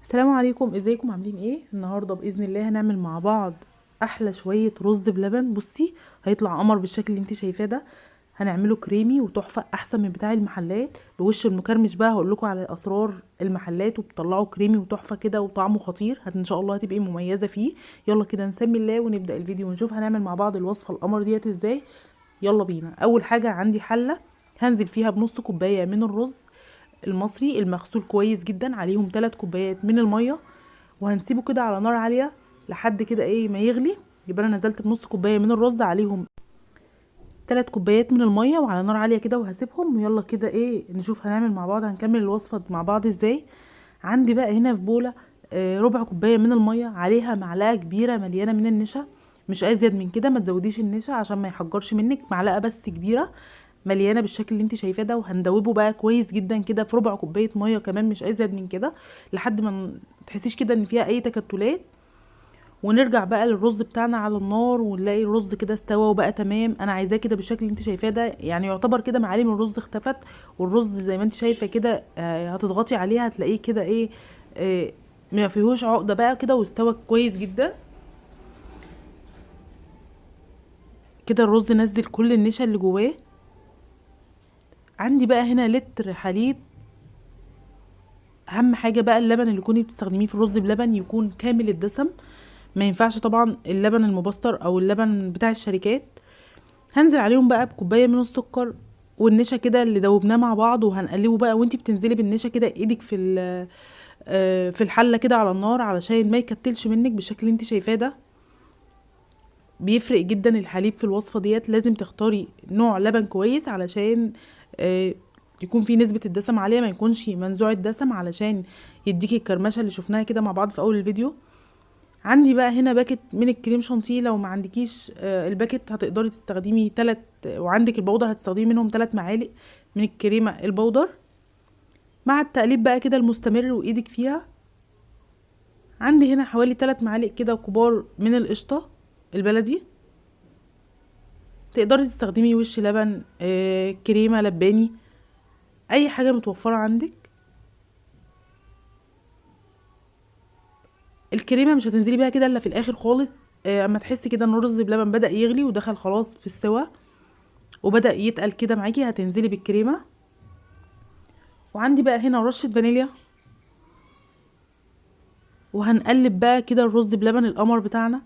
السلام عليكم، ازيكم؟ عاملين ايه؟ النهارده باذن الله هنعمل مع بعض احلى شويه رز بلبن. بصي، هيطلع قمر بالشكل اللي انت شايفاه ده. هنعمله كريمي وتحفه احسن من بتاع المحلات بوش المكرمش. بقى هقول لكم على اسرار المحلات وبتطلعوا كريمي وتحفه كده وطعمه خطير. ان شاء الله هتبقي مميزه فيه. يلا كده نسمي الله ونبدا الفيديو ونشوف هنعمل مع بعض الوصفه القمر ديت ازاي. يلا بينا. اول حاجه عندي حله هنزل فيها بنص كوبايه من الرز المصري المغسول كويس جدا، عليهم 3 كوبايات من الميه، وهنسيبه كده على نار عاليه لحد كده ايه ما يغلي. يبقى انا نزلت بنص كوبايه من الرز عليهم 3 كوبايات من الميه وعلى نار عاليه كده وهسيبهم. ويلا كده ايه نشوف هنعمل مع بعض، هنكمل الوصفه مع بعض ازاي. عندي بقى هنا في بوله ربع كوبايه من الميه، عليها معلقه كبيره مليانه من النشا. مش ازيد من كده، ما تزوديش النشا عشان ما يحجرش منك. معلقه بس كبيره مليانه بالشكل اللي انت شايفاه ده، وهندوبه بقى كويس جدا كده في ربع كوبايه ميه كمان، مش ازيد من كده، لحد ما تحسيش كده ان فيها اي تكتلات. ونرجع بقى للرز بتاعنا على النار ونلاقي الرز كده استوى وبقى تمام. انا عايزاه كده بالشكل اللي انت شايفاه ده، يعني يعتبر كده معالم الرز اختفت. والرز زي ما انت شايفه كده هتضغطي عليه هتلاقيه كده ايه ما فيهوش عقده بقى كده، واستوى كويس جدا كده. الرز نزل كل النشا اللي جواه. عندي بقى هنا لتر حليب. اهم حاجه بقى اللبن اللي تكوني بتستخدميه في الرز بلبن يكون كامل الدسم. ما ينفعش طبعا اللبن المبستر او اللبن بتاع الشركات. هنزل عليهم بقى بكوبايه من السكر والنشا كده اللي دوبناه مع بعض، وهنقلبه بقى وانتي بتنزلي بالنشا كده ايدك في الحله كده على النار علشان ما يكتلش منك بالشكل اللي انت شايفاه ده. بيفرق جدا الحليب في الوصفه ديت. لازم تختاري نوع لبن كويس علشان آه يكون فيه نسبه الدسم عاليه، ما يكونش منزوع الدسم، علشان يديكي الكرمشه اللي شفناها كده مع بعض في اول الفيديو. عندي بقى هنا باكت من الكريم شانتيه. لو ما عندكيش الباكت هتقدري تستخدمي 3، وعندك البودر هتستخدمي منهم 3 معالق من الكريمه البودر. مع التقليب بقى كده المستمر وايدك فيها. عندي هنا حوالي 3 معالق كده كبار من القشطه البلدي. تقدري تستخدمي وش لبن كريمه لباني، اي حاجه متوفره عندك. الكريمه مش هتنزلي بيها كده الا في الاخر خالص، اما تحسي كده ان الرز بلبن بدا يغلي ودخل خلاص في السوا وبدا يتقل كده معاكي، هتنزلي بالكريمه. وعندي بقى هنا رشه فانيليا. وهنقلب بقى كده الرز بلبن القمر بتاعنا.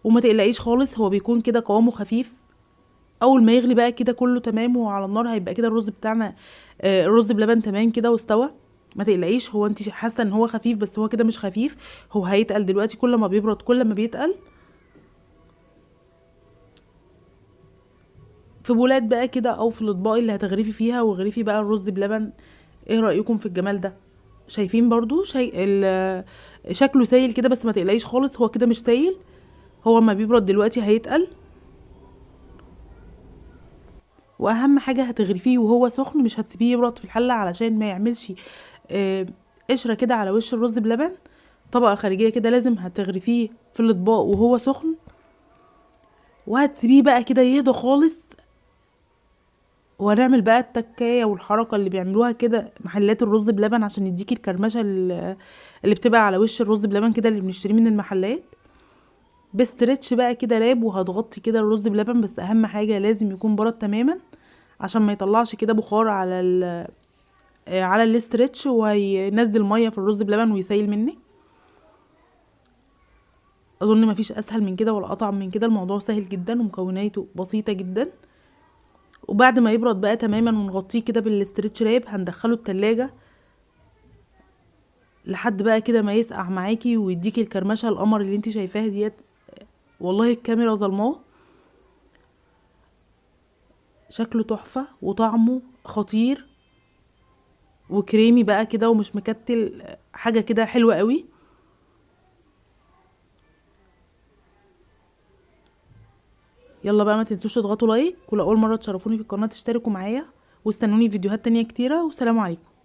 وما تقلقيش خالص، هو بيكون كده قوامه خفيف. اول ما يغلي بقى كده كله تمام وعلى النار هيبقى كده الرز بتاعنا الرز بلبن تمام كده واستوى. ما تقلقيش، هو انت حاسه ان هو خفيف بس هو كده مش خفيف، هو هيتقل دلوقتي. كل ما بيبرد كل ما بيتقل. في بولات بقى كده او في الاطباق اللي هتغرفي فيها وغرفي بقى الرز بلبن. ايه رأيكم في الجمال ده؟ شايفين برضو شكله سايل كده، بس ما تقلقيش خالص هو كده مش سايل، هو ما بيبرد دلوقتي هيتقل. واهم حاجه هتغرفيه وهو سخن، مش هتسيبيه يبرد في الحله علشان ما يعملش آه، قشره كده على وش الرز بلبن. طبقه خارجيه كده لازم هتغرفيه في الاطباق وهو سخن، وهتسيبيه بقى كده يهدى خالص. وهنعمل بقى التكايه والحركه اللي بيعملوها كده محلات الرز بلبن عشان يديكي الكرمشه اللي بتبقى على وش الرز بلبن كده اللي بنشتريه من المحلات. بستريتش بقى كده راب، وهتغطي كده الرز بلبن. بس اهم حاجه لازم يكون برد تماما عشان ما يطلعش كده بخار على الاسترتش وهينزل ميه في الرز بلبن ويسيل مني. اظن مفيش اسهل من كده ولا اطعم من كده. الموضوع سهل جدا ومكوناته بسيطه جدا. وبعد ما يبرد بقى تماما ونغطيه كده بالاسترتش راب هندخله التلاجة لحد بقى كده ما يسقع معاكي ويديكي الكرمشه القمر اللي انت شايفاها ديت. والله الكاميرا ظلماه. شكله تحفه وطعمه خطير وكريمي بقى كده ومش مكتل، حاجه كده حلوه قوي. يلا بقى ما تنسوش تضغطوا لايك، ولو اول مره تشرفوني في القناه تشتركوا معايا، واستنوني في فيديوهات تانية كتيره. والسلام عليكم.